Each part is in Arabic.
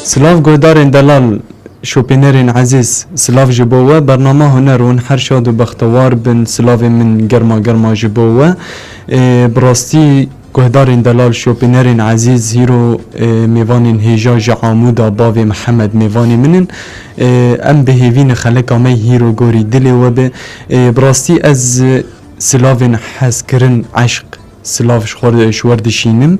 سلاف گودارین دلال شوپینرین عزیز سلاف جبوه برنامه هنر ون هر شاد و بختوار بن سلاف من گرما گرما جبوه براستی گهدارین دلال شوپینرین عزیز هیرو میوانین هیجا جعامودا باوی محمد میوانی منن ام بهیوین خلق آمی هیرو گوری دلی و به براستی از سلاوین حس کرن عشق سلاف شوردشینم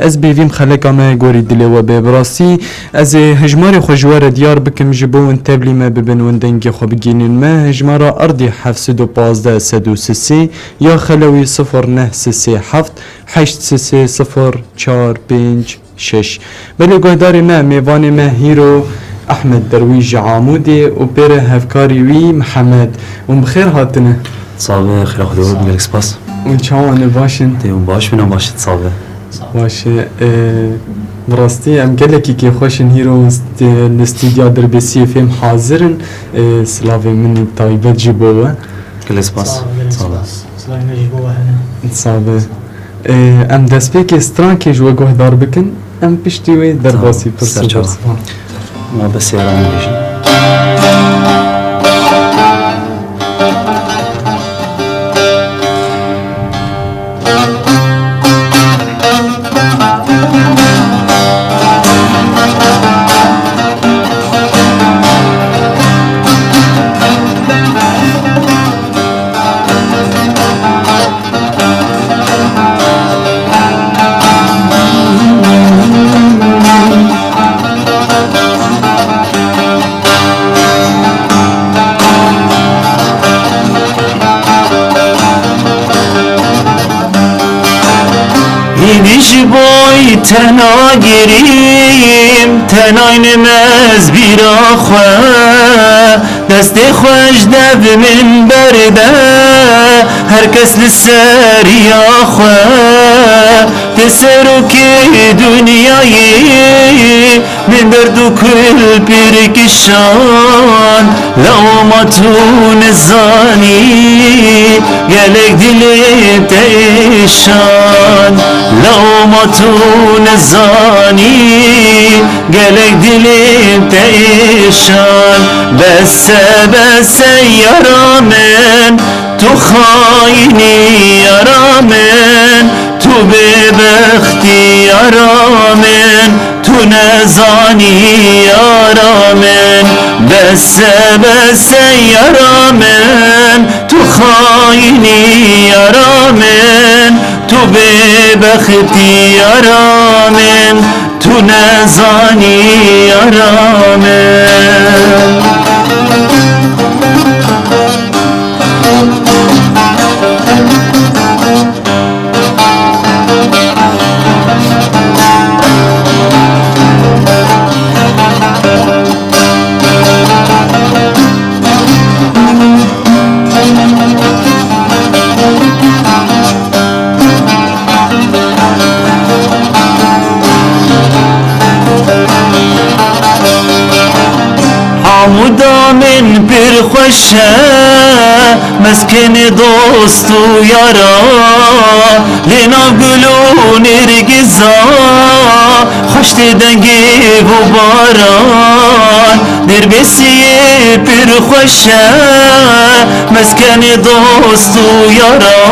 از بیویم خلق آمه گوری دلی و به براستی از هجمار خوشوار دیار بکم جبون تبلی ما ببن وندنگی خوب گینین ما هجمار ارضی 715 133 یا خلوی 0937 833 0456 بله گهداری ما میوان ما هیرو احمد درویش عامودی و پره هفکاری وی محمد و بخیر هاتنه صابه خیلی خدا بود ملک سپاس و چاوانه باشن دیون باش بینم باشید صابه باشه براستی ام گلکی که خوشن هیرو الاستودیو در بسی فیلم حاضرن سلاوی من تایبت جبوه ملک سپاس صابه صابه ام دست پیک استران که جو گهدار بکن ام پشتی وی در باسی پرسو ما بس یارم میشیم اینیش بای تنها گیریم تنهای نمز بیرا خواه دست خوش دب من برده هر کس لسریا خواه تسرو که دنیایی من دردو کل پیرکشان لو ما تو نزانی گلک دلی تیشان لو ما تو نزانی گلک دلی تیشان بس یارامن تو خاینی یارامن تو ببختی یارامن تو نزانی یارامن بس یارامن تو خاینی یارامن تو ببختی یارامن تو نزانی یارامن عمودا من پر خوشه مسکن دوست و یارا لینا گلو نرگزا خوشت دنگی و باران در بسی پر خوشه مسکن دوست و یارا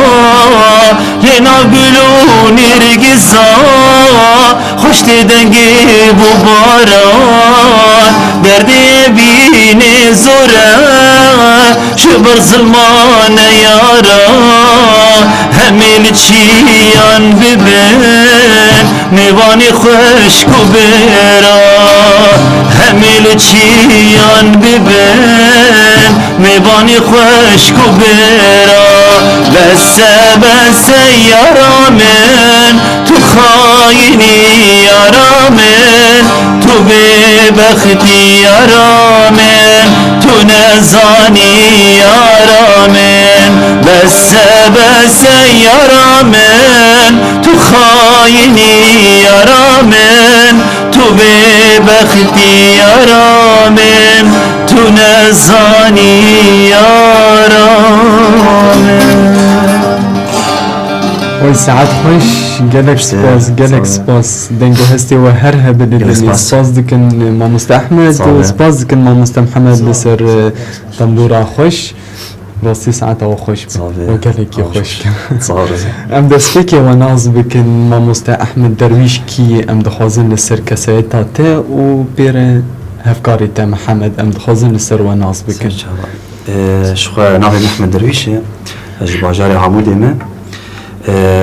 لینا گلو نرگزا خوشت دنگی و باران دردی بین زوره شبر ظلمان یارا همیل چیان ببین میوانی خشک و برا همیل چیان ببین میوانی خشک و برا بس یارامن تو خاینی یارامن تو ببختی یارامن تو نزانی یارامن بس یارامن تو خاینی یارامن تو ببختی یارامن تو نزانی یارامن خوش ساعات خوش جالك سباس جالك سباس دنجو هستي وهرها بدل سباس دكن ما مستحمد وسباس دكن ما مستمحمد لسر تنبورا خوش راسي ساعتها وخوش وجالك يخوش ام دسفيكي وناز بكن ما احمد درويش كي ام دخازن لسر كسايتا تا وبير هفكاري تا محمد ام دخازن لسر وناز بكن شخوا ناوي محمد درويش جباجاري عمودي ما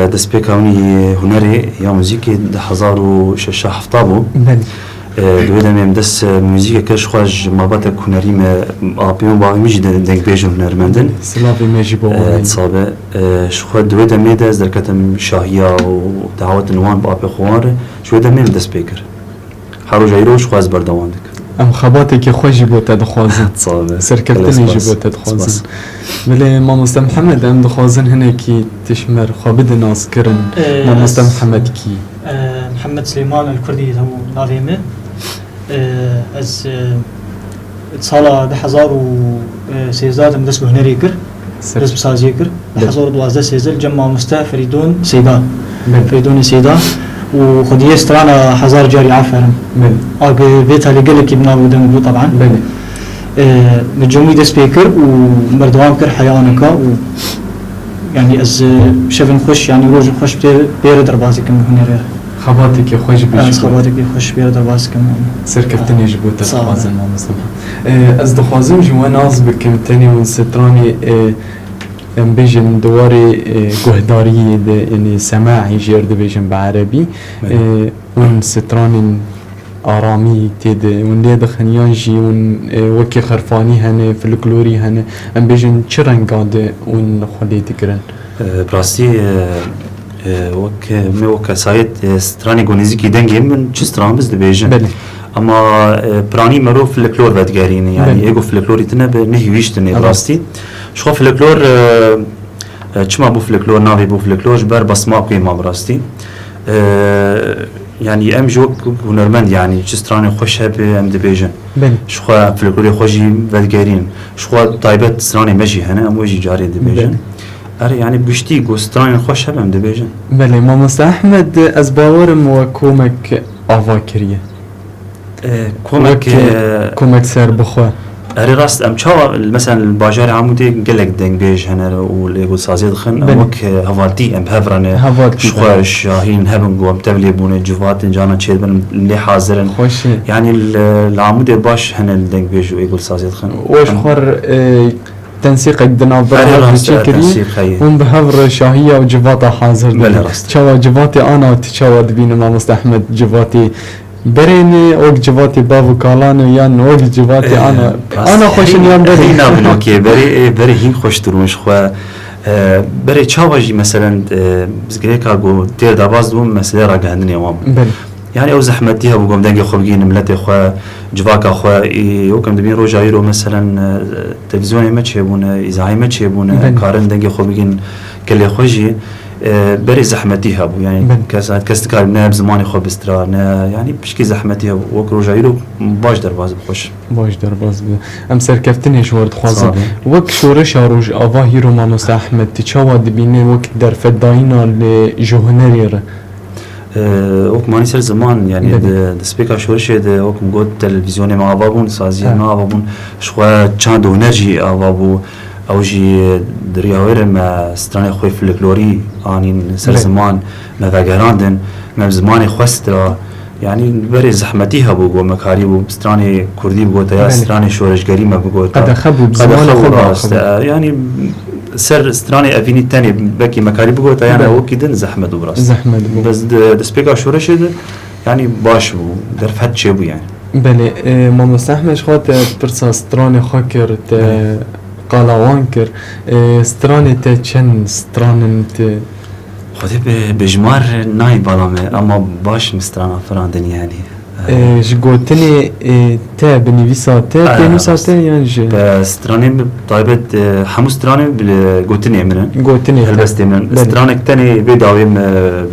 دست بكوني هنري يا موزيكي ده 1006 حفتابو دويدا ميم دس موزيكا كاش خواج ماباتا هنري ما ابيون باغي ميجي دنك بيجو هنرمندن سلافي ماجي بو تصابه شخوا دويدا ميدا از دركتم شاهية ودعوات نوان بابي خوار شويدا ميم دست بيكر حارو جايرو شخواز بردواندك ام خباتك خوش جبوتا دخوازن تصابه سركبتني جبوتا دخوازن بلي ما مستم محمد ام دخوازن هنا كي تشمر خابد ناس كرن ما مستم محمد كي محمد سليمان الكردي هو نافيمه از اتصالا ده 1013 مدرس هنري كر درس بسازي كر 1012 سيزل جمع مستا فريدون سيدا فريدون سيدا وخديه استرانا 1000 جاري عفرم اق بيتها اللي قال لك ابن ودنبو طبعا بلي نجومي دس بيكر ومردوان كر حيانكا و يعني از شفن خوش يعني روج خوش بير دربازي كم هنري خباتك يا خوش بيجي خباتك خوش بير دربازي كم سركبتني جبوتا دخوازن ما مستم از دخوازم جوا ناز بكم تاني ونستراني ام بيجن دواري قهداري يعني سماعي جيرد بيجن بعربي ون ستراني آرامي تيد ون ليد خنيانجي ون وكي خرفاني هنه فلكلوري هنه ام بيجن چرن قاده ون خلي تكرن براستي وك مي وك سايت ستراني غونيزيكي دنگي من چ ستران بز دبيجن بله اما براني مرو فلكلور بدگاريني يعني ايغو فلكلوري تنه بنهيويشتني براستي شو فلكلور چما بو فلكلور ناوي بو فلكلور بر بسما قيمه براستي يعني ام جو هنرمند يعني چستراني خوش هب ام دبيجن شو فلكلوري خوشي بدگارين شو طيبت ستراني مجي هنا ام وجي جاري دبيجن اري يعني بشتي گوستراني خوش هب ام دبيجن بله ما احمد از باورم وكومك افاكريه كومك سر بخوا اري راست ام چاوا مثلا الباجار عمودي قالك دنگ بيج هنا وليغو سازيد خن امك هوالتي ام هفرنه شخوش شاهين هبن قوم تبلي بون جوات جانا تشيبن اللي حاضرن خوش يعني العمودي باش هنا الدنگ بيج ويغو سازيد خن واش خر تنسيق الدنا برا بشكري هم بهفر شاهية وجواتها حاضر چاوا جواتي انا تشاوا دبين ما مستحمد جواتي بريني اوك جواتي بابو كالانو يان اوك جواتي انا خوشن يان بري هنا بنوكي بري هين خوش تروش خو بري چاواجي مثلا بزگريكا گو تير داباز دوم مثلا را گهندني وام يعني او زحمتيها بقوم دنگي خوبگين ملتي خو جواكا خو يوكم دبين روجايرو مثلا تلفزيوني ما تشيبون اذاعي ما تشيبون كارن دنگي خوبگين كلي خوجي بري زحمتيها بو يعني كاستكار ناب زماني خو بسترا يعني بشكي زحمتيها وكرو جايرو باش درباز بخوش باش درباز ام سركفتني شورد خوازم وك شورش روج اوا هيرو ما مستحمد تشاوا دبيني وك در فداينا لجوهنرير وك ماني سر زمان يعني دسبيكا شورش وك مقود تلفزيوني مع بابون سازي مع بابون شخوا چاندو نرجي بابو او جي درياوير ما ستراني خوي فلكلوري اني سر زمان ما فاغراندن ما زماني خوسترا يعني بري زحمتيها بو مكاري بو ستراني كردي بو تا ستراني شورشگري ما بو قد خبو بزمان خو يعني سر ستراني افيني تاني بكي مكاري بو تا يعني هو كيدن زحمه دو براس زحمه بس دسبيكا شورش يعني باش بو درفت شي بو يعني بله ما مستحمش خاطر برسا ستراني خاكر قالاوان كر ستراني تا چن سترانن تا خودی بجمار نای بالامه اما باش مسترانا فراندن يعني جگوتنی تا بنویسا تا بنویسا تا یعنی جه ستراني طيبت حمو ستراني بالجوتني امنا گوتنی هلبست امنا ستراني تاني بداوي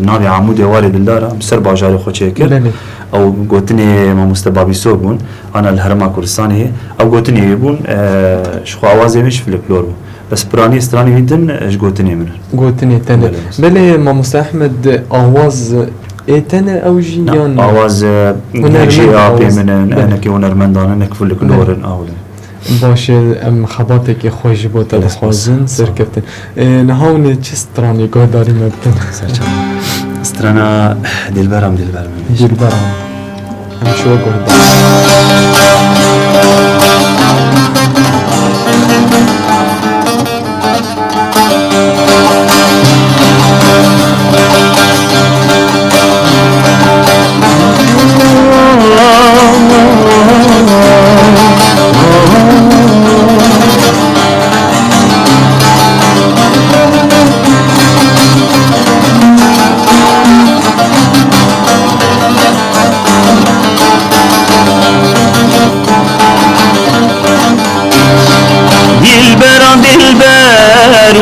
نابي عمودي والد الدارة بسر باجاري خو شكر او گوتني ما مستبابي سوبون انا الهرما كردستاني او گوتني يبون شخو اوازي مش فلكلور بس براني استراني ويدن اش قوتني منه قوتني تاني بله ما مستحمد آواز تاني أو جيان آواز نجي آبي من أنا كي ونرمندان أنا كفل كلورن أولا باشه ام خباتك خوش بوده بخوازن سرکفتن نهاونه چه سترانی گاه داری مبکن؟ سترانا دلبرم دلبرم هم شو گاه داری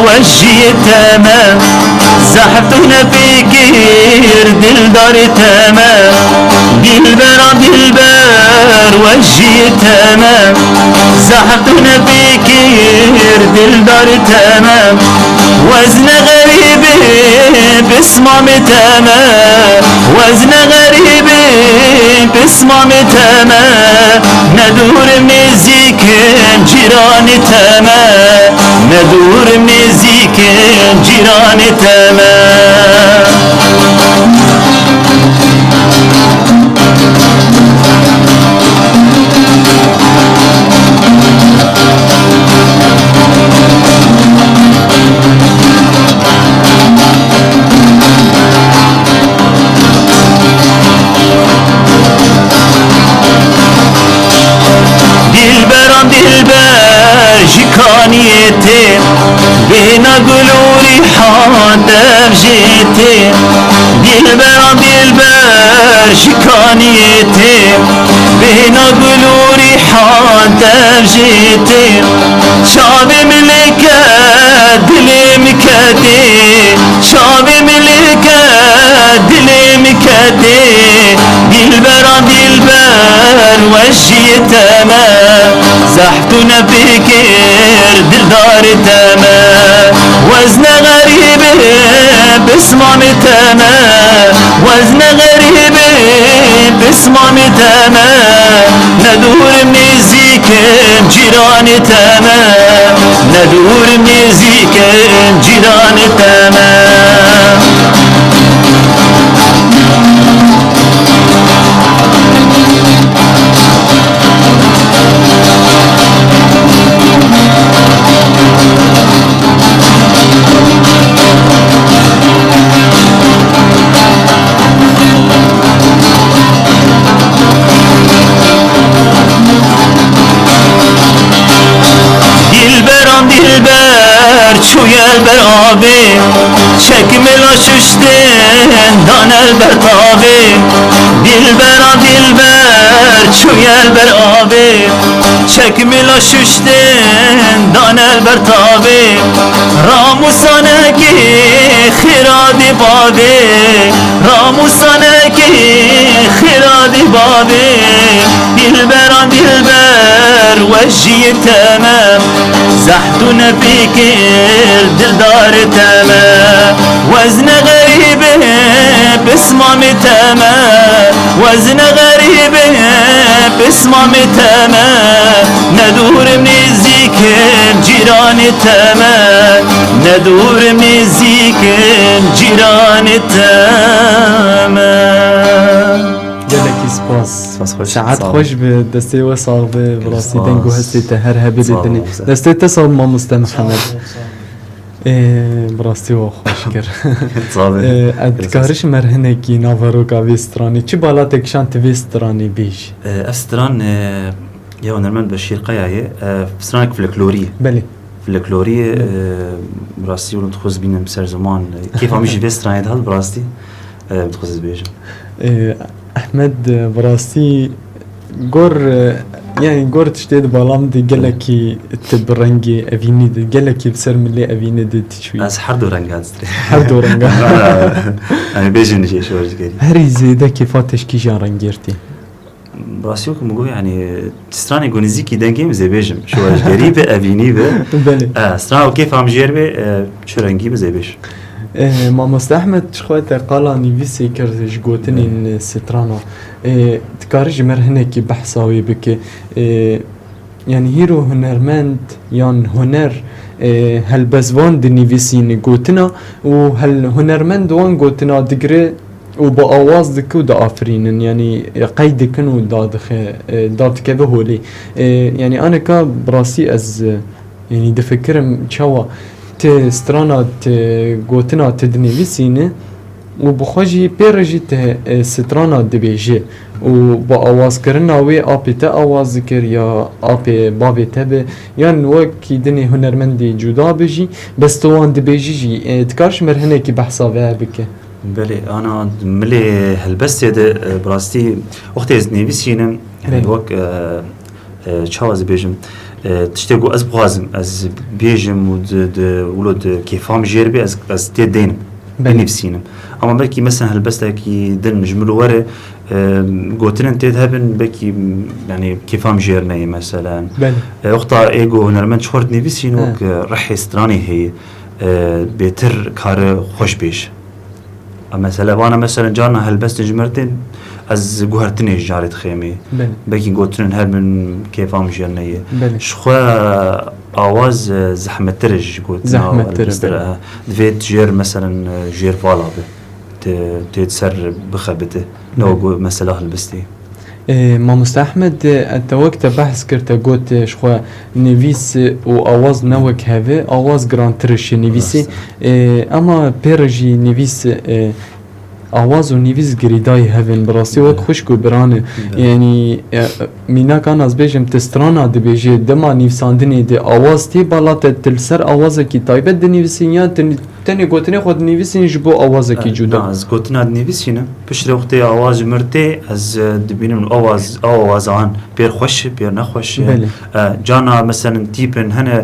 وجهي تمام زحفتنا فكر دلدار تمام دلبر وجهي تمام زحفتنا فكر دلدار تمام وزن غريب باسمام تمام وزن غريب باسمام تمام ندور نزيك جيران تمام ندور نزيك جيران تمام دلبر شکانیته بینا گلوری حادم جیته دلبر شکانیته بینا گلوری حادم جیته شاب ملکه دلم کده شاب ملکه دلم کده دلبر وجهي تمام زحتنا فكر دلدار تمام وزن غريب باسمام تمام وزن غريب باسمام تمام ندور نزيك جيران تمام ندور نزيك جيران تمام دلبر چوی البرابی شکملا ششتن دان البرتابی دلبر چوی البرابی شکملا ششتن دان البرتابی راموسانه کی خیرادی بابی راموسانه کی خیرادی بابی دلبر وجهي تمام زحتنا فكر دلدار تمام وزن غريب باسمام تمام وزن غريب باسمام تمام ندور نزيك جيران تمام ندور نزيك جيران تمام جلکی سپاس ساعت خوش به دسته و صاحب براستی دنگو هستی تهر هبی دنی دسته تصاب ما مستمحمد براستی و خوش کر ادکارش مرهنه کی ناورو کا ویسترانی چی بالا تکشان تویسترانی بیش استران یا نرمن بشیر قیایه استرانک فلکلوریه بله فلکلوریه براستی ولن تخوز بینم سر زمان کیف همیشه ویسترانی دهال براستی بتخوز بیشم احمد براستی يعني قرت شديد بالام دي قالكي تبرنجي افيني دي قالكي بسر ملي افيني دي تشوي از حردو رنگان ستري حردو رنگان انا بيجن شي شو جيري هري زيدا كيفاتش كي جان رنگيرتي براسيوك مقول يعني تستراني جونيزيكي دنجيم زي بيجم شو غريبة أبيني بله سترانو كيف عم جيربي شو رنجي زي بيش مامۆستا ئەحمەد چخواتە قاڵا نیڤیسی کردش گوتنین سترانە تکاری ji mer hinekî behsa wê bike yani hîro hunermend yan huner helbezvan dinivîsîne gotina û hunermend wan gotina digire û bi awaz dike û diafirînin yani qey dikin û dadikeve holê yani aneka birastî ez yani difikirim çawa te strana te gotina te dinivîsîne û bixwe jî pêre jî te strana dibêje û bi awazkirina wê apê te awaz dikir ya apê bavê te be yan wekî dinê hunermendê cuda be jî bes tu wan dibêjî jî dikar ji mer hinekî behsa ve bike بله أنا ملي هالبس ده براستي وقت از نویسینم يعني وقت چاوز بیجم تشتغو از بخوازم از بیجم و ولود کیفام جربی از تید دینم بنفسینم اما بلكي مثلا هالبس لكي دن جملو وره قوتنا تید هبن بلكي يعني كيفام جيرني مثلا وقتا ايجو هنرمن شورت نویسین و رح استراني هي بيتر كار خوش بيش مثلا وانا مثلا جانا هالبس جمرتين از جوهرتني جارت خيمي بلكي قوتن هل من كيف عم جرنيه شخوا آواز زحمة ترج قوتنا دفيت جير مثلا جير فالا تتسر بخبته لو مثلا هالبستي مامۆستا ئەحمەد ئەتە وەکتە بەحس کردە گوت شخوا نویس و ئاواز نەوەک هەوێ ئاواز گرانترشی نویسی ئەما پێرەژی نویس ئاواز و نویس گریدای هەوێن بڕاستی وەک خوشک و برانە یعنی میناکان ئەس بێژم تسترانە دەبێژێ دەما نیوساندنێ دێ ئاواز تێ باڵاتە تلسەر ئاوازێکی تایبەت دەنویسین یان تنێ گوتنێ خۆ دنویسین ji بۆ ئاوازێکی جودا از گوتنا دنویسینە پشت وقتی ئاواز مرتێ ئەس دبینم ئاوازان پێر خۆش پێر نەخۆش جانا مثلا تیپن هەنە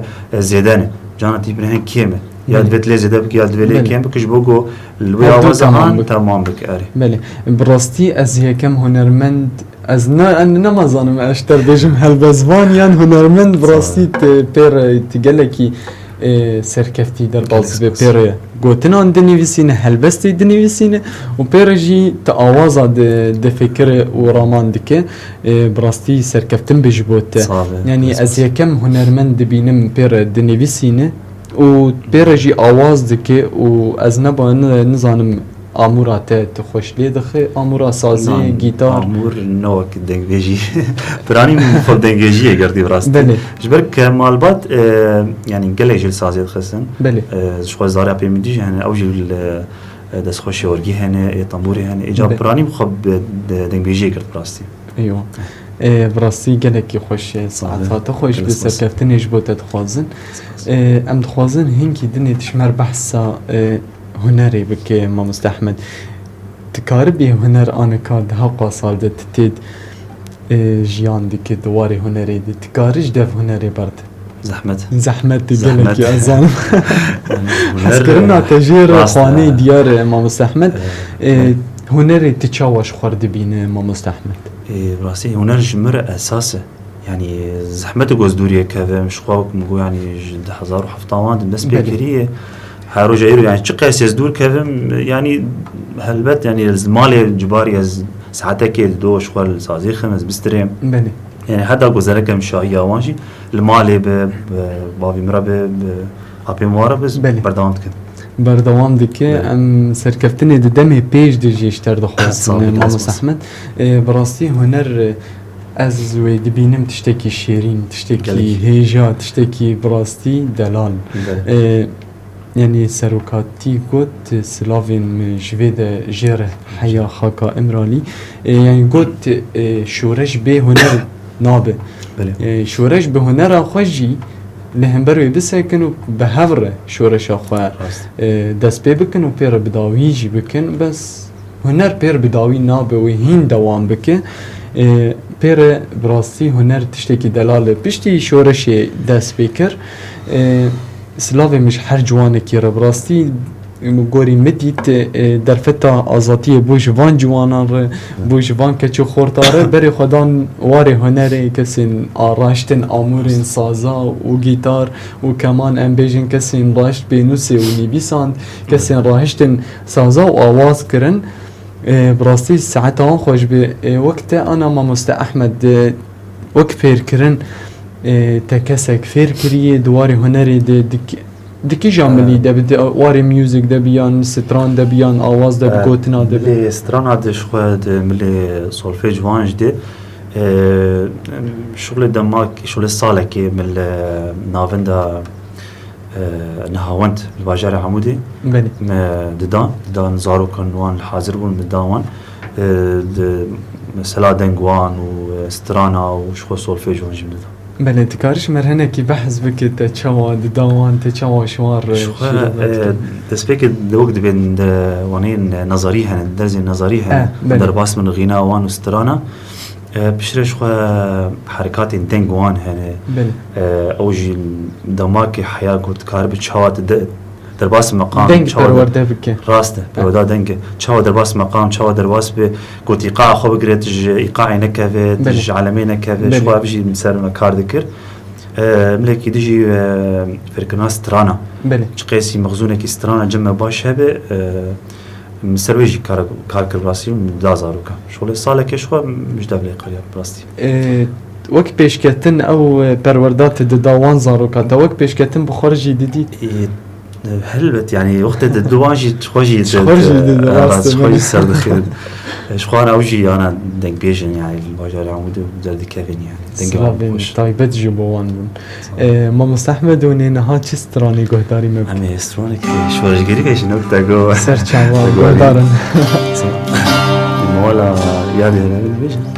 زێدانە جانا تیپن هەن کێمە یا دەبێت لێ زێدە بکە یا دەبێت لێ کێم بکەش بۆ گۆ لوێ ئاوازان تەمام بکە بەێ بڕاستی ئەز یەکەم هونەرمەند ئەز نەمازانم ئەشتەر بێژم هەلبەزوان یان هونەرمەند بڕاستی پێرە gelekî serkeftî derbas ve pêre gotinan dinivîsîne helbestê dinivîsîne û pêre jî te awaza difikire û raman dike birastî serkeftin bê ji bo te yanî ez yekem hunermend dibînim pêre dinivîsîne û pêre jî awaz dike û ez nizanim amûra te xweş lê dixe amûra sazê gîtar amûr newek dengêjî piranî xwe dengêjiyê girdî birastî ji ber ke malbat yani gelek jî li sazê dixistin ji xwe zarya pê min dî yani ew jî destxweşê wergî hene tembûrê hene îca piranî xwe dengêjiyê girt birastî eywa birastî gelekî xweş e saetata xweş bi serkeftinê ji bo te dixwazin em dixwazin hinkî dinê tişmer behsa hunerê bike mamۆستا ئەحمەد dikaribî huner aneka diha sal de tê jiyan dike di warê hunerê de dikarî ji dev hunerê berde zehmet gelekî ezanim hezkirina te jêr xwaneyê diyar mamۆستا ئەحمەد hunerê tu çawa ji xwe dibîne mamۆستا ئەحمەد rastî huner ji min re esas e yani zehmet û gozdûriyê kevim ji xwe wekî yani ji 2017 dim dest pê kiriye هر روز ایرو یعنی چقدر از دور کردم یعنی هلبت یعنی از مال جباری از ساعته که دوش خال سازی خمس بستریم بله یعنی حتی گذره کم شایی آوانجی المال به باوی مرا به آبی موارا بس بردوام کن بردوام دکه ام سرکفتنی دمی پیش دیجیشتر دخواستم مامۆستا ئەحمەد براستی هنر از وی دبینم تشتکی شیرین تشتکی هیجا تشتکی براستی دلال يعني سروكاتي قلت سلافين جويدة جير حيا خاكا امرالي يعني قلت شورش به هنر نابه شورش به هنر خوشي لهم بروي بسكنوا بهفر شورش اخوة دست بي بكن و بير بداويجي بكن بس هنر بير بداوي نابه وهين دوام بكن بير براستي هنر تشتكي دلالة بشتي شورشي دست بكر سلاوی مش هر جوانه که را براستی مگوری مدیت در فتا آزادی بو جوان جوانان بو جوان که چو خورتاره بری خودان وار هنری کسین آراشتن آمورین سازا و گیتار و کمان ام بیجن کسین راشت بینوسی و نیبیساند کسین راهشتن سازا و آواز کرن براستی ساعت آن خوش به وقت انا ماموستا احمد وقت فیر کرن تکسک فیر کریه دواری هنری دکی جاملی دبی واری میوزیک دبیان ستران دبیان آواز دب گوتنا دب ملی ستران عادش خود ملی سولفيج وانج دي شغل دماغ شغل الصالة كي من نافندا نهاوند الباجارة عمودي بله ددان زارو كان وان الحاضر بون بداوان مثلا دنگوان و سترانا و شغل سولفيج وانج من ددان بله تکارش مرهنه کی بحث بکه تا چوا داوان تا چوا شوار دسبيك دوق بين وانين نظريها درزي نظريها در باس من غناء وان وسترانا بشرش خو حركات دنگوان هنا اوجي دماغي حياه قلت كارب تشوات در باس مقام دنگ پرورده بکه راسته پرودا دنگ چاو در باس مقام چاو در باس به قلت ايقاع خو بقريت ايقاع نكفت عالمي نكفت شو بيجي مسار كار ذكر ملكي ديجي فركنا سترانا بله قيسي مخزونه كي سترانا جمع باش هبه مسرويجي كار براسي دازاروكا شغل صاله كشوا مش دبلي قريه براستي وقت پیشکتن او پروردات داوان زاروکا تا وقت پیشکتن بخارجی دیدی هلبت يعني وقت الدواجي تخوجي تخوجي سر دخل شخوان اوجي انا دنگ بيجن يعني الباجار عمودي بدل كافين يعني دنگ طيبت جبوان ما مستحمد وني نها چه ستراني گهداري مب امي ستراني شورج گيري كيش نقطه جو سر چوا گهدارن مولا يادي بيجن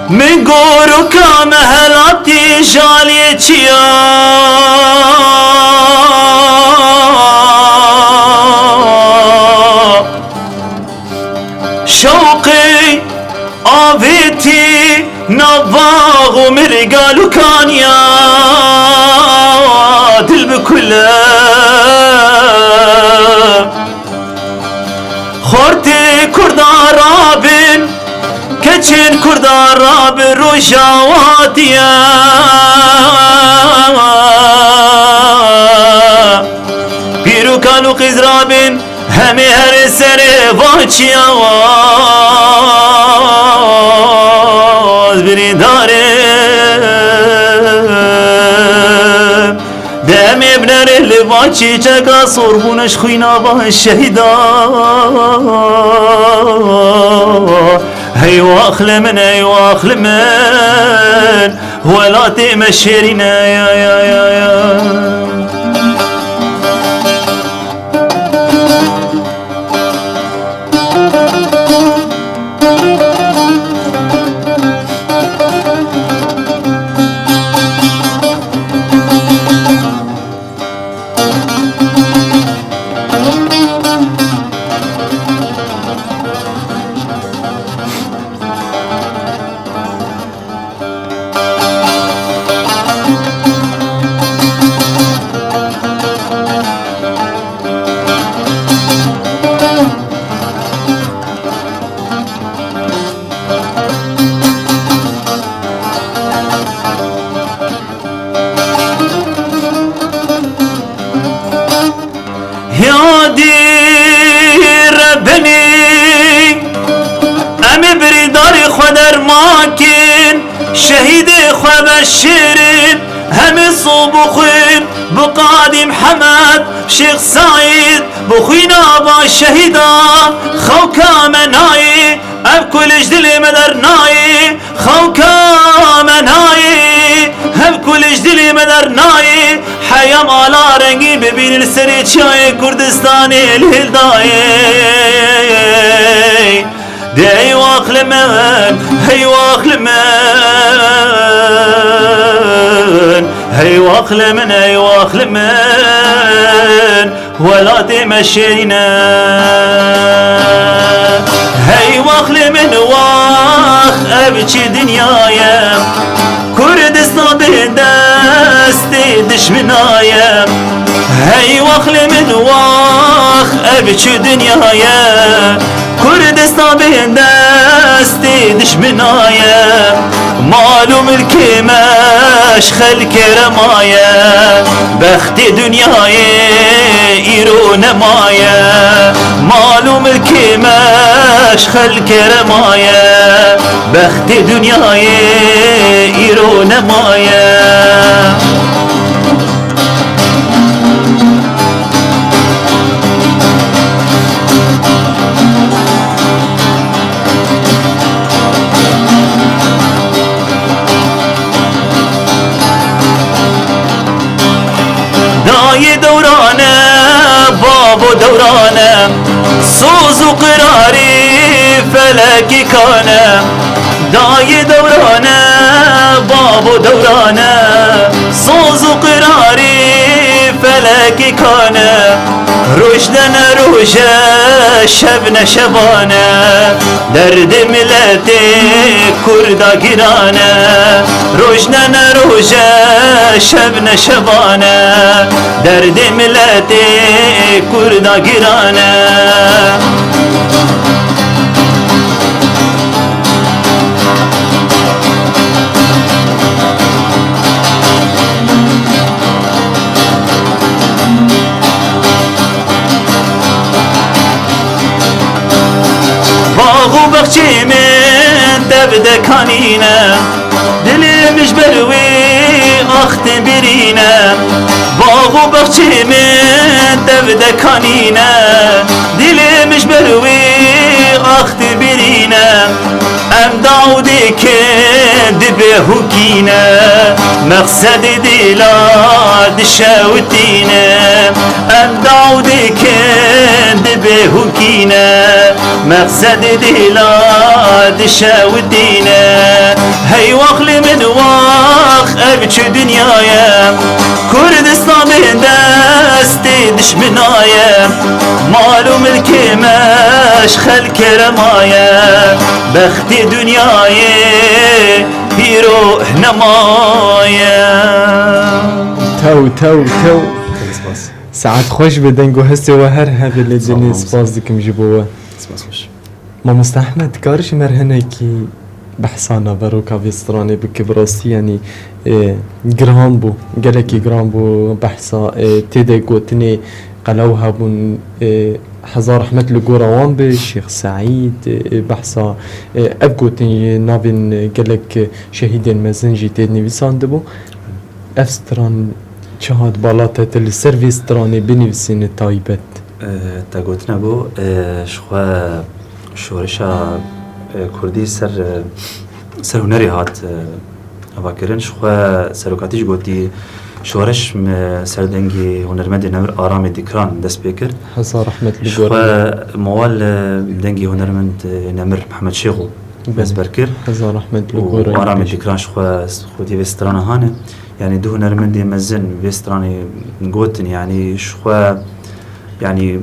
من گورو کام هلاتی جالی چیا شوقی آویتی نواغ و مرگالو کانیا دل بکله خورتی کردارابین کچین کرداراب روشاواتیا پیرو کالو قزرابین همه هر سر واچیا واز بری دارم دم ابنر لواچی چکا صربونش خوینا با شهیدا هي واخل من هي واخل من ولا تمشيرنا يا شهيد خواب الشيرين هم صبخين بقادي محمد شيخ سعيد بخوينا با شهيدا خوكا مناي اب كل جدلي مدرناي خوكا مناي هم كل جدلي مدرناي حيام على رنگي ببين السري چاي كردستاني الهلداي دي واخل من هي واخل من هي واخل من هي واخل من ولا تمشينا هي واخل من واخ ابكي دنيايا كردستان بدستي دشمنايا هي واخل من واخ ابكي دنيايا كردستان بدستي دشمنايا مالو ملكي ماش خلك رمايا بختي دنياي إيرو نمايا مالو ملكي ماش خلك رمايا بختي دنياي إيرو نمايا داي دورانه بابو دورانه سوز و قراري فلكي كانه داي دورانه بابو دورانه سوز و قراري فلكي كانه روشنا روشة شبنا شبانه درد ملتي كردا گرانه روشنا روشة شبنا شبانه درد ملتي كردا گرانه باغ و بخچی من دبده کانینه دلی مش بروی اخت برینه باغ و بخچی من دبده کانینه دلی مش بروی اخت برینه ام داودی که دبه هکینه مقصد دیلا دشاوتینه ام داودی که دبه هکینه مقصد دیلا دشاوتینه هی واخل من واخ ابچ دنیایم کردستان به دستی دشمنایم مال و ملک مش خلک رمایم بخت دنیای پیرو نمایم تو ساعات خوش بدن و هستی و هر هذا اللي جني سباس ديكم جبوه ما مستحمد كارش مرهنه كي بحثانا بروكا بيستراني بكبراسي يعني جرام بو جلكي جرام بو بحثا تيدا قوتني قلوها بون حزار احمد لقوروان بالشيخ سعيد بحثا ابقوتني نابن جلك شهيد المزنجي تيدني بيساندبو افستران شهاد بالاتت السيرفيس تراني بنفسين تايبت تا قوتنا بو شخوا شورشا كردي سر هنري هات افاكرن شخوا سروكاتيش قوتي شورش سردنگي هنرمند نمر آرام ديكران دست بكر حزار احمد لقور شخوا موال دنگي هنرمند نمر محمد شيخو بس بركر حزار احمد لقور آرام ديكران شخوا خودي بسترانا هانه يعني دو هنرمند مزن بستراني قوتن يعني شخوا يعني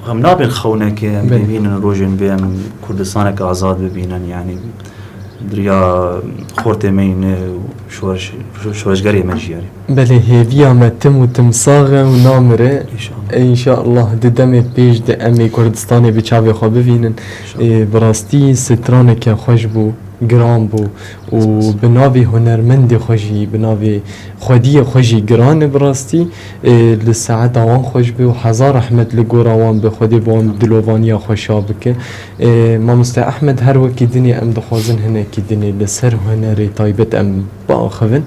هم نابن خونك ببينن روجن بهم كردستانك آزاد ببينن يعني دريا خورتي مين شورشگري منجي يعني بله هيفيا متم وتمصاغه ونامره ان شاء الله ددمي بيج د امي كردستاني بچاوي خو ببينن براستي سترانك خوش بو گران بو و بناوی هنرمند خوشی بناوی خودی خوشی گران براستی لساعت آوان خوش بی و هزار رحمت لگوراوان به خودی بوان دلوانیا خوشا بکه مامستا احمد هر وکی دنی ام دخوازن هنه کی دنی لسر هنری طایبت ام با خوین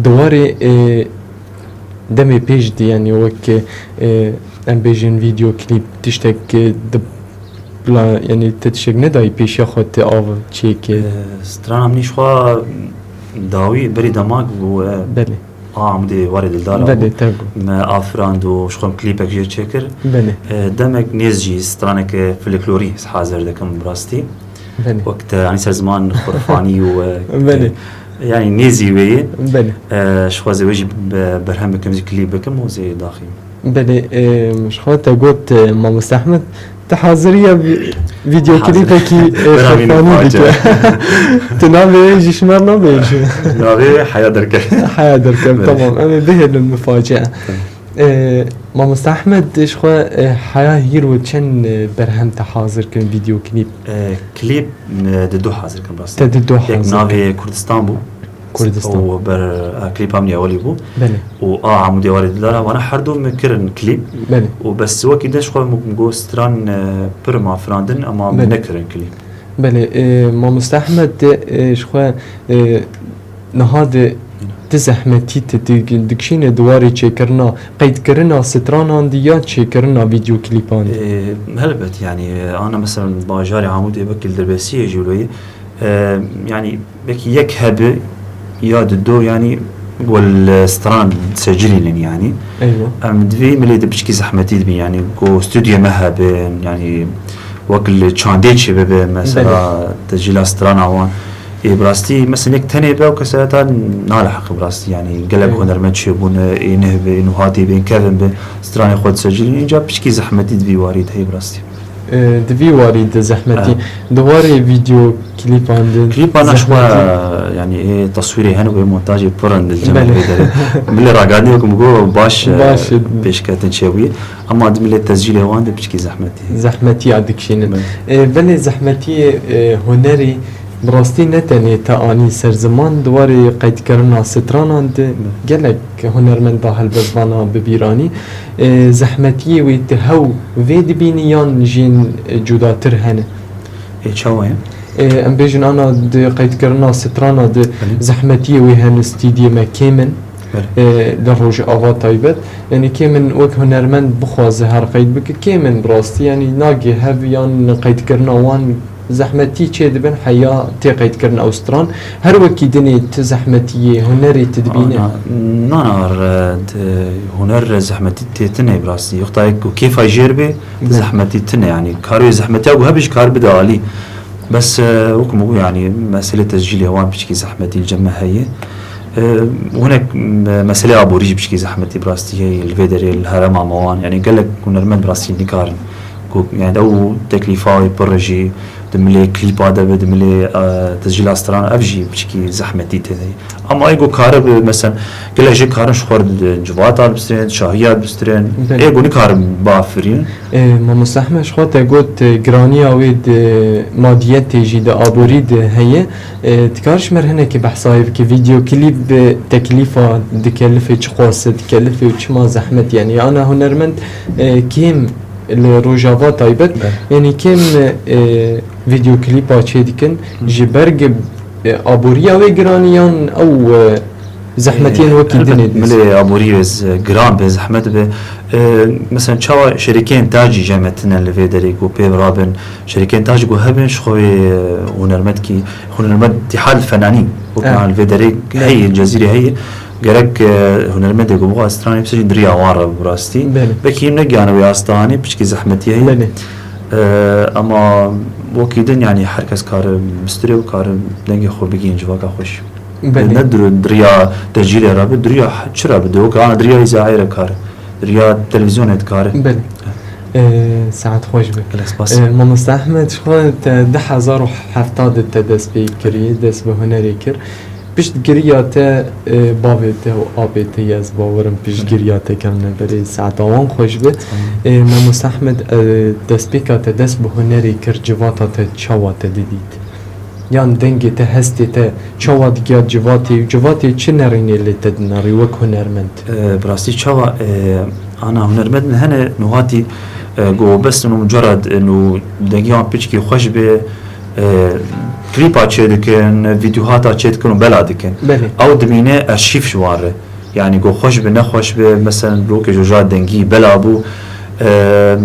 دواره دمی پیش دی یعنی وک ام بیجن ویدیو کلیپ تشتک بلا يعني تتشك نداي بيش ياخد آو چيك ستران هم نيشخوا داوي بري دماغ و بله عمدي وارد الدار بله تاگو ما افراند و شخوم كليبك جير چكر بله دمك نيزجي سترانك فلكلوري حاضر دكم براستي بله وقت يعني سر زمان خرفاني و بله يعني نيزي وي بله شخوا زوجي برهم بكم زي كليبكم وزي داخل بله مش خاطر قلت ما مستحمد تحاضرية فيديو كليبكي خرفاني بك تنامي جيش مرنا بيش نابي حياة دركب حياة دركب تمام أنا بهل المفاجأة ما مستحمد شخوا حياة هيرو تشن برهم تحاضر كن فيديو كليب كليب ددو حاضر كن بس تددو حاضر نابي كردستان بو كردستان وبر كليب عملي أولي بو بله عمودي وارد دارا وانا حردو مكرن كليب بله وبس وكي داش خو مقو ستران برما فراندن اما بله. نكرن كليب بله ما مستحمد شخوا نهاد تزحمتي تدكشين دواري تشيكرنا قيد كرنا ستران ديات تشيكرنا فيديو كليبان هلبت يعني انا مثلا باجاري عمودي بكي الدربسيه جولوي يعني بكي يكهب ياد دو يعني والستران تسجلين يعني ايوه مدفي ملي دبشكي زحمتي دبي يعني كو استوديو مهب يعني وكل تشانديتش مثلا تسجيل ستران عوان براستي مثلا يك تاني بقى وكساتا نالحق براستي يعني قلب هنرمند شيبون ينهب انه هاتي بين كافن بستران خود سجلين جاب بشكي زحمتي دبي واريد هي براستي دبي وارد زحمتي دواري فيديو كليب عند كليب انا شوى يعني ايه تصويري هنا ومونتاجي برند الجمال من راقاني وكم باش بيش كاتن شوي اما دم لي تسجيل هوان بشكي زحمتي عندك شيء بل زحمتي هنري براستي نتني تاني سر زمان دواري قيد كرنا ستران عند قالك هنرمند هالبزبانا ببيراني زحمتي ويتهو فيد بينيان جين جوداتر هنا ايه شوية ام بيجن انا قيد كرنا ستران زحمتي وهن استديو ما كيمن لروج آوا طيبت يعني كيمن وك هنرمند بخوازه هر قيد بك كيمن براستي يعني ناقي هفيان قيد كرنا وان زحمتي چه دبن حياة تقيد كرن أوستران هر وكي دني تزحمتي هنري تدبينه نار هنر زحمتي تتنه براسي يختايك وكيف يجربه زحمتي تنه يعني كارو زحمتي أو هبش كار بدالي بس وكم يعني مسألة تسجيل هوان بشكي زحمتي الجمع هي وهناك مسألة أبوريج بشكي زحمتي براستي هي الفيدري الهرم عموان يعني قال لك كونرمن براستي نكارن يعني أو تكليفاي برجي دملي كليب هذا بدملي تسجيل أستران أفجي بشكي زحمتي تذي أما أيقو كارب مثلا كل شيء كارن شخور جواتات بسترين شاهيات بسترين أيقو نكارب بافرين ما مستحمل شخوت قلت جرانيا ويد ماديات تيجي دا أبوريد هي تكارش مرهنة كي بحصايب كي فيديو كليب تكليفة دكلفة شخوص دكلفة وشما زحمت يعني أنا هنرمند كيم الروجافا طيبت يعني كم فيديو كليبا تشيدكن جبرج أبوريا وجرانيان أو زحمتين وكي دنيا ملي أبوريز جرام بزحمت به مثلا شوا شركين تاجي جامعتنا اللي في دريك وبيب رابن شركين تاجي وهبن شخوي هنرمتكي هنرمت اتحاد الفنانين وكان الفيدريك هي الجزيرة هي جرك هنرمت يقولوا أستراني بس دريا وارا براستي بكي نجانا وياستاني بشكي زحمتي هي أما وكيدن يعني حركة كار مستري وكار نجي خو بيجين جواك خوش ندر دريا تسجيل رابط دريا شرا بدو كأنا دريا إذاعة كار دريا تلفزيون كار ساعات خوش بك ما مستحمد شو ده 1070 تدس بكري دس بهنري كر بيش جرياته باوته و آبته يز باورم بيش جرياته كنا بري ساعات وان خوش بك ما مستحمد دس بكاته دس بهنري كر جواته تشواته ديديت یان دنگی ته هستی ته چواد گیاد جواتی چه نرینی لیت نری وک هنرمند براستی چاوا انا هنرمند هنه نواتي جو بس انه مجرد انه دقيقه بيشكي خوش به كليبات تشيدكن فيديوهات تشيدكن بلادكن او دمينه ارشيف شواره يعني جو خوش به نخوش به مثلا بلوك جوجات دنگي بلابو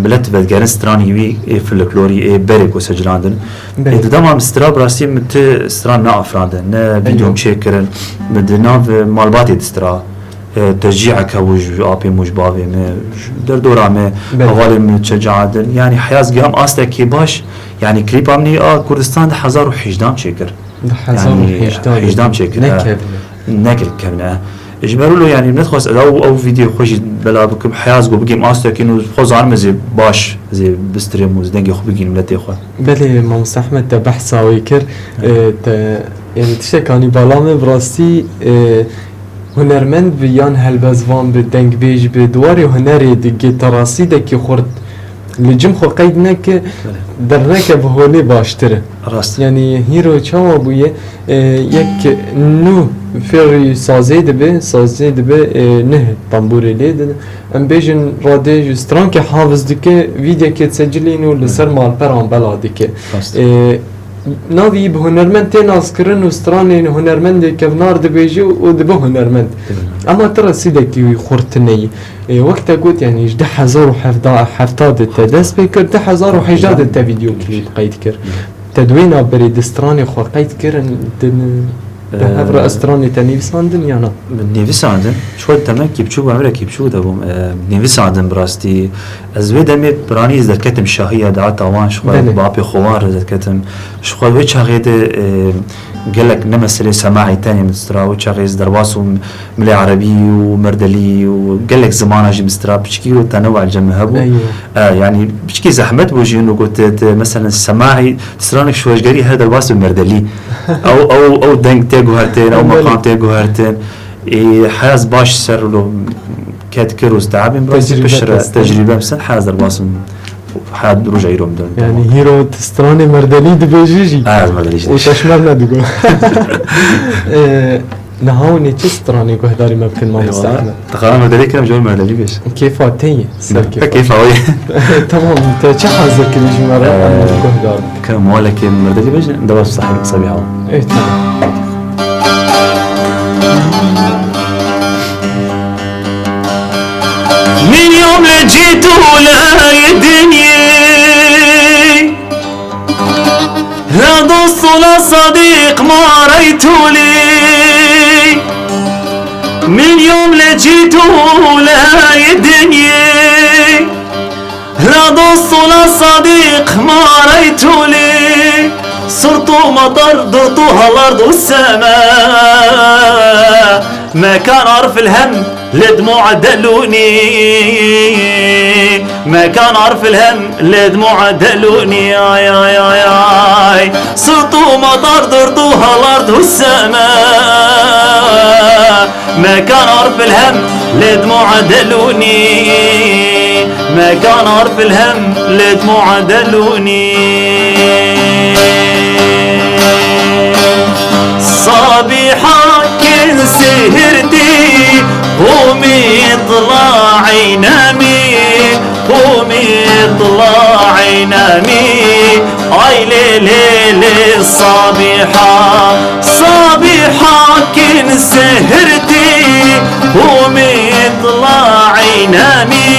ملت بدگرن سترانی وی فلکلوری برگ و سجلاندن دما مسترا براستی مت ستران نا افراندن نه ویدیو چیکرن مدناو مالباتی دسترا تشجيعك وج ابي مجبابي در دورا ما حوالي من تشجعادن يعني حياز قام استا كي باش يعني كليب امني كردستان 1018 شكر 1018 شكر نكل كمنا اجبروا له يعني ندخل او فيديو خوش بلا بكم حياز جو بقيم استا كينو خوز عن زي باش زي بستريم وزدنجي خو بقين ملتي خو بلي ما مستحمد تبحث ويكر يعني تشكاني بالامه براستي هنرمند بیان هلبزوان به دنگ بیج به دواری هنری دیگه تراسی دکی خورد لجم خو قید نکه در نکه به هولی باشتره راست یعنی هیرو چاوا بویه یک نو فری سازه دبه نه تنبوری لیده ام بیجن راده جستران که حافظ دکه ویدیو که تسجلینو لسر مال پران بلا دکه ناوی به هنرمند تناس کردن و سترانی هنرمند که نار دبیجی و دبه هنرمند اما ترى سیدکی خورتنی وقت قلت يعني 1070 دست بکر 1018 تا ویدیو کلیپ قید کرد تدوین آبری دسترانی خو قید کردن ده هفر استرانی تنیویساندن یا نه؟ نيفيساندن شوي تمام كيبشو بعملها كيبشو دابهم نيفيساندن براستي ازوي دمي براني اذا كتم شاهيه دعات اوان شوي بابي خوار اذا كتم شوي وجه غيد قال لك نمسلي سماعي تاني مسترا وجه غيز درباسو ملي عربي ومردلي وقال لك زمان اجي مسترا بشكي تنوع الجمهبو يعني بشكي زحمت بوجي انه قلت مثلا السماعي تسرانك شوي جري هذا درباسو المردلي او دنگ تيجو هرتين او مقام تيجو هرتين حاز باش سر له كات كروز تعبين بس بشر تجربه بس حاز درباسو حد رجع يروم دون يعني هيرو تستراني مردلي دبيجيجي مردلي وتشمرنا دقو نهاوني تستراني كهداري ما بكن ما مستحمل تقرأ مردلي كلام جول مردلي بيش كيف تي كيف هوي تمام انت شو حازر كل شيء مرة كهدار كم مالك مردلي بيش دبا صحيح صبيحه ايه تمام من يوم لجيت ولا الدنيا لا دوست ولا صديق ما ريتوا لي من يوم لجيت ولا الدنيا لا دوست ولا صديق ما ريتوا لي صرت مطر ضرطوها الارض والسماء ما كان عرف الهم لدموع دلوني ما كان عرف الهم لدموع دلوني آي آي آي آي صرت مطر ضرطوها الارض والسماء ما كان عرف الهم لدموع دلوني ما كان عرف الهم لدموع دلوني صبيحة كن سهرتي قومي اطلعي نامي قومي اطلعي نامي اي ليلي الصبيحة صبيحة كن سهرتي قومي اطلعي نامي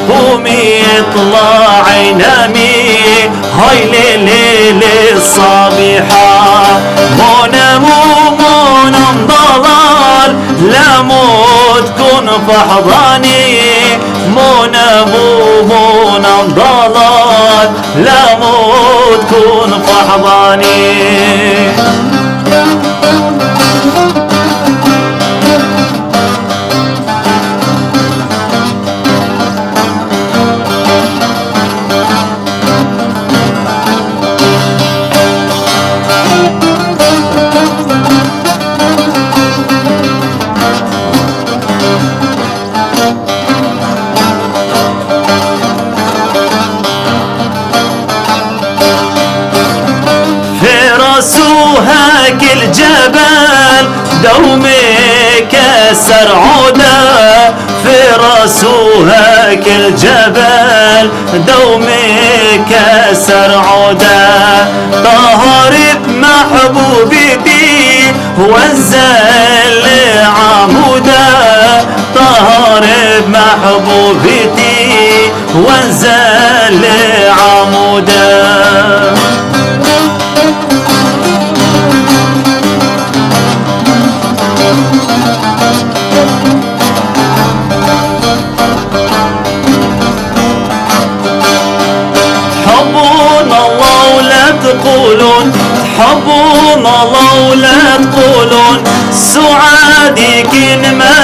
قومي اطلعي نامي هاي ليلي الصبيحة مونم ضلال لا موت كن فحضاني مونم ضلال لا موت كن فحضاني الجبل دومك السرعودة في راسها الجبل دومك السرعودة طهر بمحبوبتي وزل عمودة طهر بمحبوبتي وزل عمودة تقولون تحبون الله ولا تقولون سعادي كن ما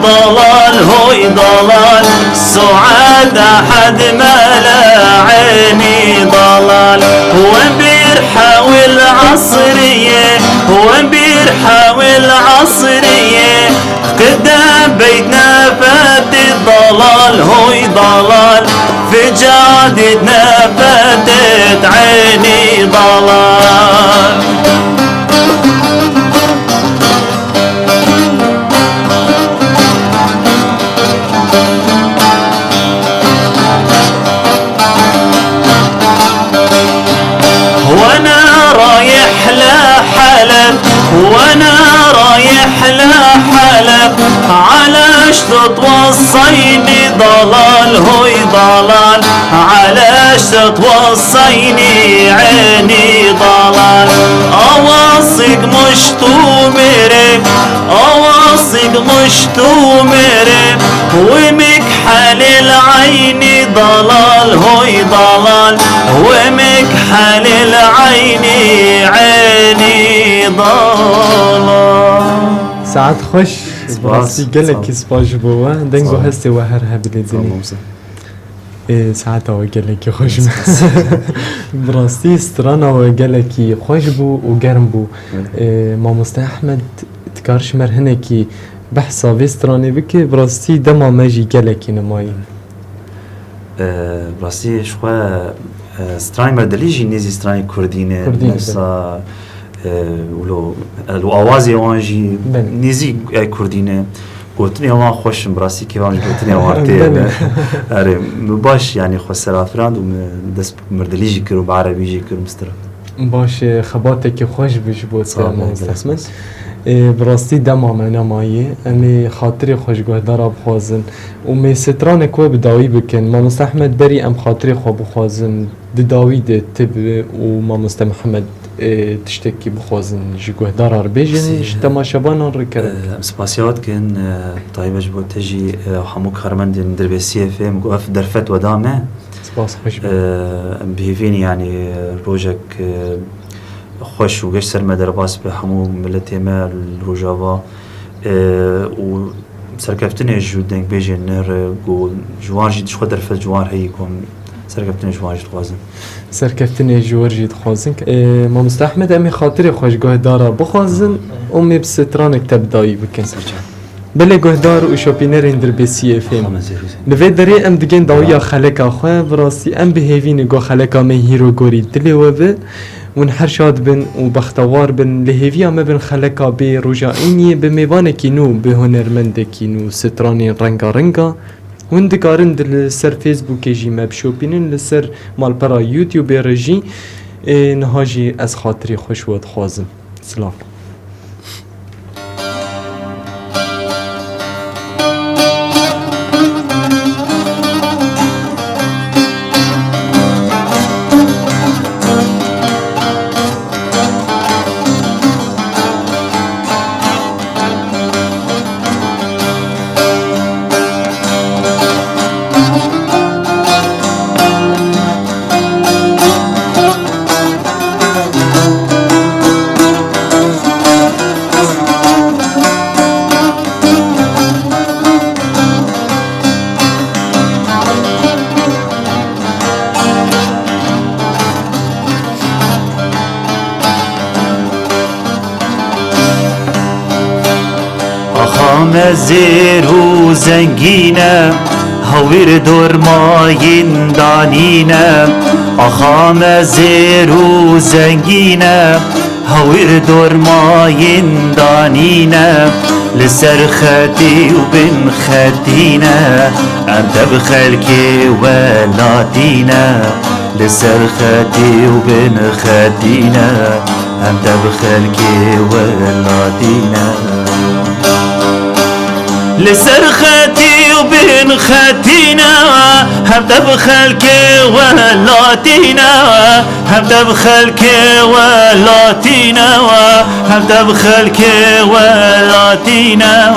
ضلال هوي ضلال سعاد أحد ما لا عيني ضلال وبيرحى والعصرية وبيرحى والعصرية قدام بيتنا فات الضلال هوي ضلال في جادتنا فاتت عيني ضلال وانا رايح لحلب وانا رايح لحلب على شط وصيني ضلال هوي ضلال على شط وصيني عيني ضلال اوصق مش تومري اوصق مش تومري ومكحل العيني ضلال هوي ضلال ومكحل العيني عيني ضلال ساعات خوش براسي قالك سباج بوا دنگو هستي وهرها بلدني ساعات هو قالك خوش براسي استرانا وقالك خوش بو وقرم بو ماموستا احمد تكارش مرهنكي بحثا في استراني بكي براسي دما ماجي قالك نماين براسي شخوا ستراني مردليجي نيزي ستراني كردينة نفسا ولو الأوازي وانجي نيزي كردينة قلتني وان خوش براسي كيفان قلتني وارتي أري باش يعني خو سرافراند ودس مردليجي كرو بعربي جي كرو مستر باش خباتك خوش بش بوت مستحمد براستی دما منا مایه امی خاطری خوشگاه دارا بخوازن و می ستران کوه بداوی بکن ما مستحمد بری ام خاطری خواه بخوازن دداوی ده تب و ما مستحمد تشتكي بخوازن جگاه دارا رو بیجنش تماشابان رو کرد سپاسیات کن طایبه جبو تجی حموک خرمند دربسیه فهم گوف درفت و دامه سپاس خوش بهیفین يعني روجك خوش وقش سرمدر باس بحمو ملتي ما الرجاوا و سركفتني جودنك بيجي النهر قول جوار جيد شخو درفت جوار هيكم سركفتني جوار جيد خوازن سركفتني جوار جيد خوازن ما مستحمد امي خاطري خوشگاه دارا بخوازن امي بسترانك تبداي بكن بله گهدار و شوپینر در بسیه فیم نوی داری ام دگین داویا خلقا خواه براستی ام بهیوین گو خلقا می هیرو گوری دلی و به ون هر شاد بن و بختوار بن لهیویا ما بن خلقا بی رجا اینی به میوان کینو به هنرمند کینو سترانی رنگا رنگا ون دکارن دل سر فیسبوک جی مب شوپینن لسر مال پرا یوتیوب رجی نهاجی از خاطری خوش ود خوازم سلام زیر و زنگینه هویر دور ماین دانینه آخام زیر و زنگینه هاویر دور ماین دانینا لسر خدي وبن خدينا أنت بخلكي ولادينا لسر خدي وبن خدينا أنت بخلكي ولادينا لسر خدي وبن خدينا هم بخلكي ولادينا هم بخلكي ولادينا هم بخلكي ولادينا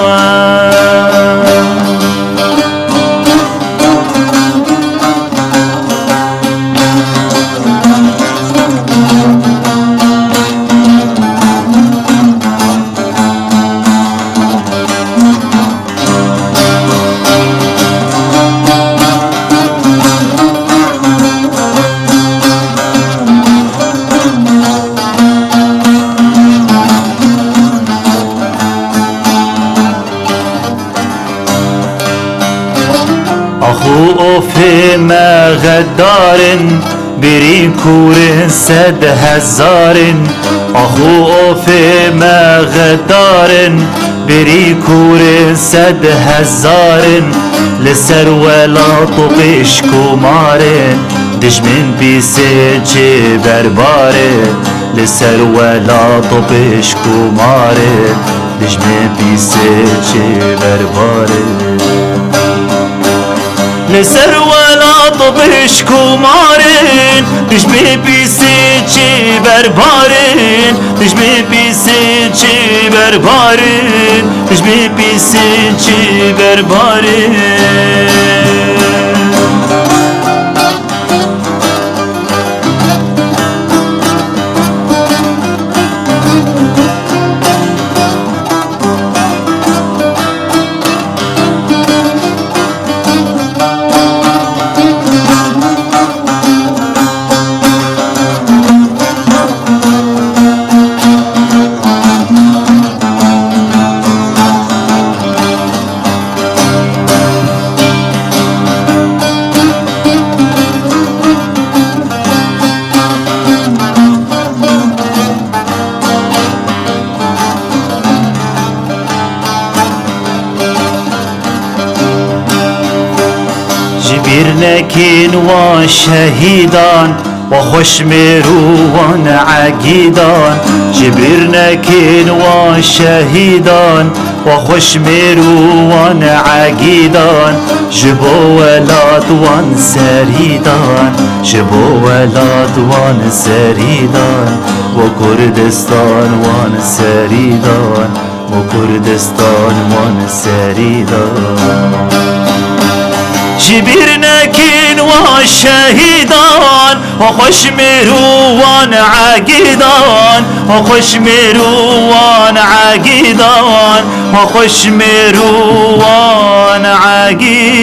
أخو في ما غدار برين كور 100,000 أخو في ما غدار برين كور 100,000 لسر ولا طقش كمارن دجمن بيسجي بربارن لسر ولا طقش كمارن دجمن بيسجي بربارن لسر ولا طبش كمارن دجمي بيسيجي بربارن دجمي بيسيجي بربارن دجمي بيسيجي بربارن جبرنكين وشهيدان وخش مروان عقيدان جبرنكين وشهيدان وخش مروان عقيدان جبو ولاد وان سريدان جبو ولاد وان سريدان وكردستان وان سريدان وكردستان وان سريدان جبرنكين وشهيدان وخش مروان عقيدان وخش مروان عقيدان وخش مروان عقيدان